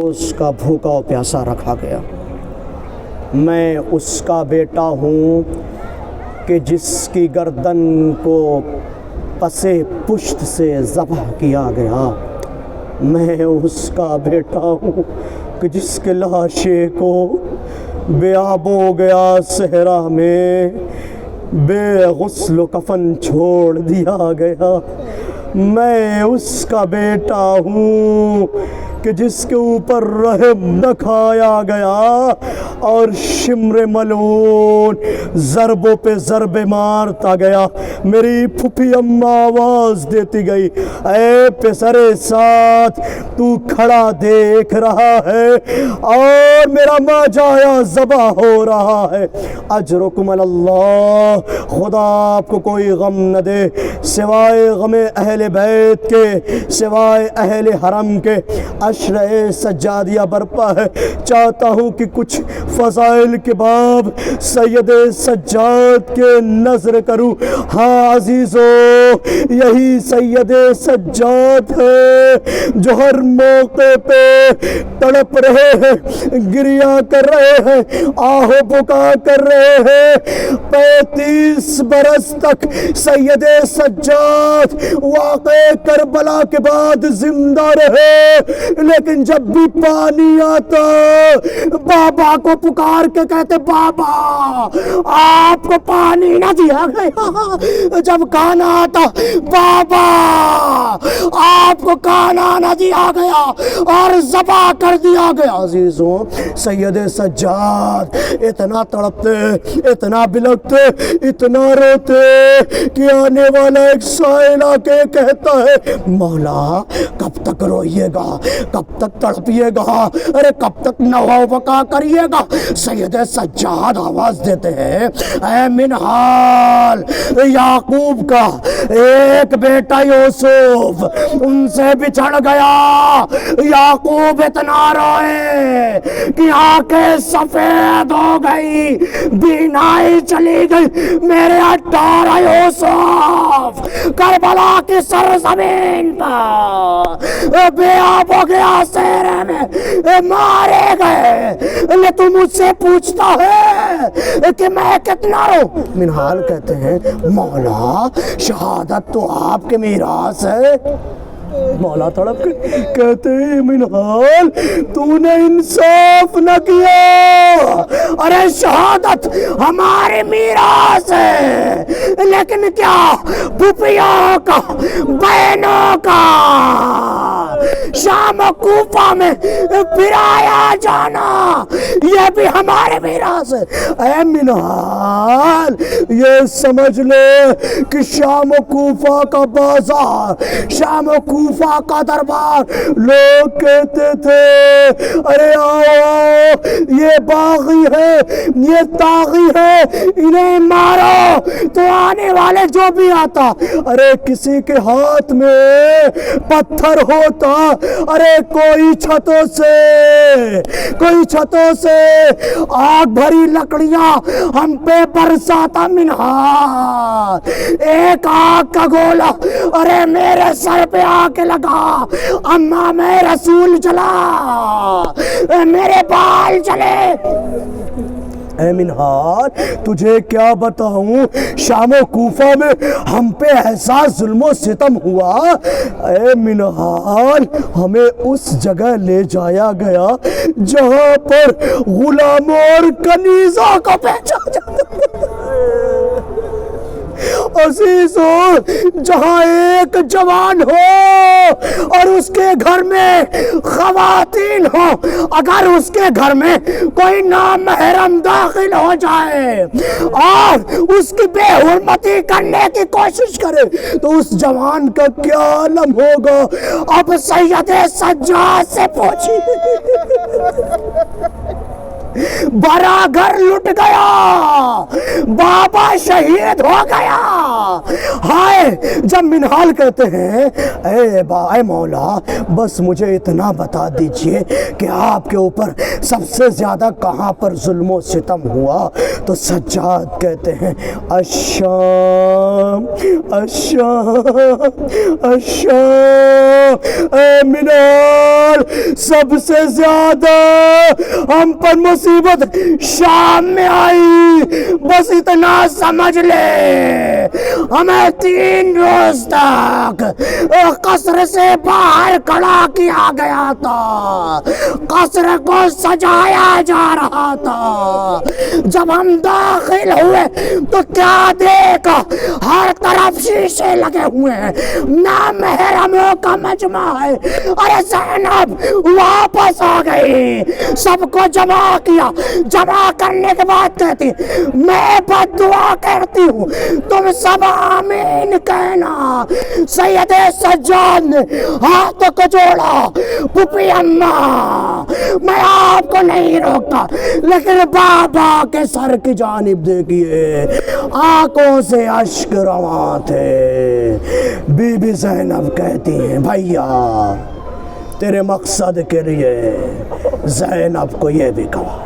اس کا بھوکا و پیاسا رکھا گیا۔ میں اس کا بیٹا ہوں کہ جس کی گردن کو پسے پشت سے ذبح کیا گیا۔ میں اس کا بیٹا ہوں کہ جس کے لاشے کو بے آب ہو گیا صحرا میں، بے غسل و کفن چھوڑ دیا گیا۔ میں اس کا بیٹا ہوں کہ جس کے اوپر رحم نہ کھایا گیا اور شمر ملعون ضربوں پہ ضربے مارتا گیا۔ میری پھوپھی اماں آواز دیتی گئی، اے پسر ساتھ تو کھڑا دیکھ رہا ہے اور میرا ماجایا ذبح ہو رہا ہے، اجرکم اللہ، خدا آپ کو کوئی غم نہ دے سوائے غم اہل بیت کے، سوائے اہل حرم کے۔ عشرہ سجادیہ برپا ہے۔ چاہتا ہوں کہ کچھ فضائل کے باب سید سجاد کے نظر کروں۔ ہاں عزیزو، یہی سید سجاد ہے جو ہر موقع پہ تڑپ رہے ہیں، گریہ کر رہے ہیں، آہ و بکا کر رہے ہیں۔ 35 برس تک سید سجاد واقع کربلا کے بعد زندہ رہے، لیکن جب بھی پانی آتا بابا کو پکار کے کہتے، بابا آپ کو پانی نہ دیا گیا۔ جب کھانا آتا، بابا آپ کو کھانا نہ دیا گیا اور ذبح کر دیا گیا۔ عزیزوں، سید سجاد اتنا تڑپتے، اتنا بلکتے، اتنا روتے کہ آنے والا ایک سائل آ کے کہتا ہے، مولا کب تک روئیے گا، کب تک تڑپیے گا، ارے کب تک نوا وقا کریے گا؟ سید سجاد آواز دیتے ہیں، اے منہال، یعقوب کا ایک بیٹا یوسف ان سے بچھڑ گیا۔ یعقوب اتنا روئے کہ آنکھیں سفید ہو گئی، بینائی چلی گئی۔ میرے 18 یوسف کربلا کی سرزمین پر بے آب ہو گیا، صحرا میں مارے گئے، لے تو مجھ سے پوچھتا ہے کہ میں کتنا رو۔ منہال کہتے ہیں، مولا شہادت تو آپ کے میراث ہے۔ مولا تڑپ کے کہتے ہیں، منہال تو نے انصاف نہ کیا، ارے شہادت ہمارے میراث ہے، لیکن کیا پھوپھیوں کا، بہنوں کا شام و کوفہ میں پھرایا جانا یہ بھی ہمارے میراث ہے۔ اے منہال یہ سمجھ لے کہ شام و کوفہ کا بازار، شام و کوفہ کا دربار، لوگ کہتے تھے، ارے آؤ یہ باغی ہے، یہ طاغی ہے، انہیں مارو۔ تو آنے والے جو بھی آتا، ارے کسی کے ہاتھ میں پتھر ہوتا، ارے کوئی چھتوں سے آگ بھری لکڑیاں ہم پہ برساتا۔ منہال ایک آگ کا گولا ارے میرے سر پہ آ کے لگا، اماں میں رسول چلا، میرے بال چلے۔ اے منہال تجھے کیا بتاؤں، شام و کوفہ میں ہم پہ ایسا ظلم و ستم ہوا۔ اے منہال ہمیں اس جگہ لے جایا گیا جہاں پر غلاموں اور کنیزوں کو بیچا جاتا۔ عزیزو، جہاں ایک جوان ہو اور اس کے گھر میں خواتین ہو، اگر اس کے گھر میں کوئی نامحرم داخل ہو جائے اور اس کی بے حرمتی کرنے کی کوشش کرے تو اس جوان کا کیا عالم ہوگا؟ اب سید سجاد سے پوچھیے۔ بڑا گھر لٹ گیا، بابا شہید ہو گیا۔ ہائے، جب منہال کہتے ہیں، اے مولا بس مجھے اتنا بتا دیجئے کہ آپ کے اوپر سب سے زیادہ کہاں پر ظلم و ستم ہوا، تو سجاد کہتے ہیں، الشام الشام الشام۔ اے منال، سب سے زیادہ ہم پر مصیبت شام میں آئی، بس اتنا سمجھ لے ہمیں 3 روز تک قصر سے باہر کھڑا کیا گیا تھا، قصر کو سجایا جا رہا تھا۔ جب ہم داخل ہوئے تو کیا دیکھا، ہر طرف شیشے لگے ہوئے ہیں، نامحرموں کا مجمع ہے۔ ارے زینب واپس آ گئی، سب کو جمع کیا، جمع کرنے کے بعد کہتی میں بد دعا کرتی ہوں تم سب آمین کہنا۔ سید سجاد نے ہاتھوں کو جوڑا، پھوپھی اماں میں آپ کو نہیں روکتا، لیکن بابا کے سر کی جانب دیکھیے، آنکھوں سے اشک رواں تھے۔ بی بی زینب کہتی ہیں بھائیا تیرے مقصد کے لیے زینب کو یہ بھی کہا۔